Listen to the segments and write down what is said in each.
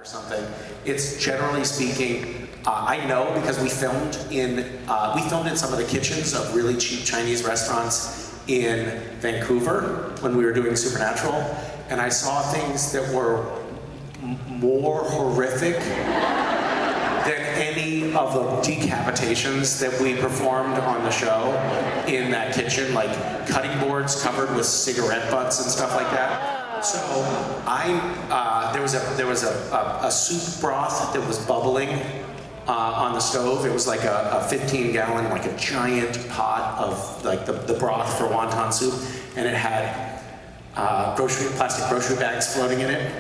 or something. It's generally speaking, I know because we filmed in some of the kitchens of really cheap Chinese restaurants in Vancouver when we were doing Supernatural, and I saw things that were more horrific than any of the decapitations that we performed on the show in that kitchen, like cutting boards covered with cigarette butts and stuff like that. So there was a soup broth that was bubbling on the stove. It was like a 15-gallon, like a giant pot of like the broth for wonton soup, and it had plastic grocery bags floating in it.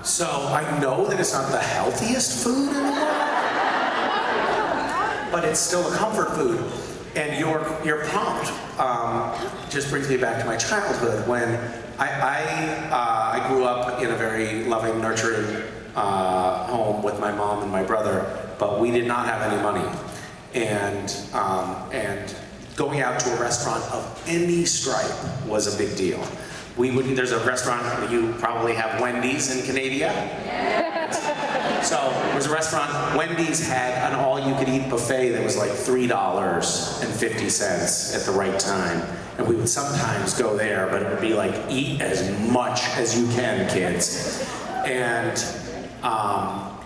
So I know that it's not the healthiest food in the world, but it's still a comfort food. And your prompt just brings me back to my childhood when I grew up in a very loving, nurturing home with my mom and my brother, but we did not have any money. And going out to a restaurant of any stripe was a big deal. There's a restaurant, you probably have Wendy's in Canada. So there was a restaurant, Wendy's had an all-you-could-eat buffet that was like $3.50 at the right time. And we would sometimes go there, but it would be like, eat as much as you can, kids.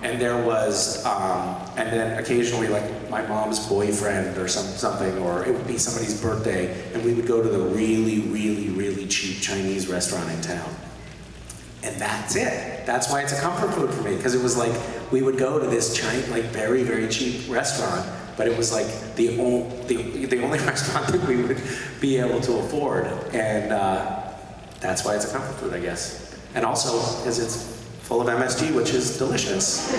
And there was, and then occasionally like my mom's boyfriend or something, or it would be somebody's birthday, and we would go to the really, really, really cheap Chinese restaurant in town. And that's it. That's why it's a comfort food for me, because it was like, we would go to this giant, like very, very cheap restaurant, but it was like the only restaurant that we would be able to afford. And that's why it's a comfort food, I guess. And also, because it's full of MSG, which is delicious.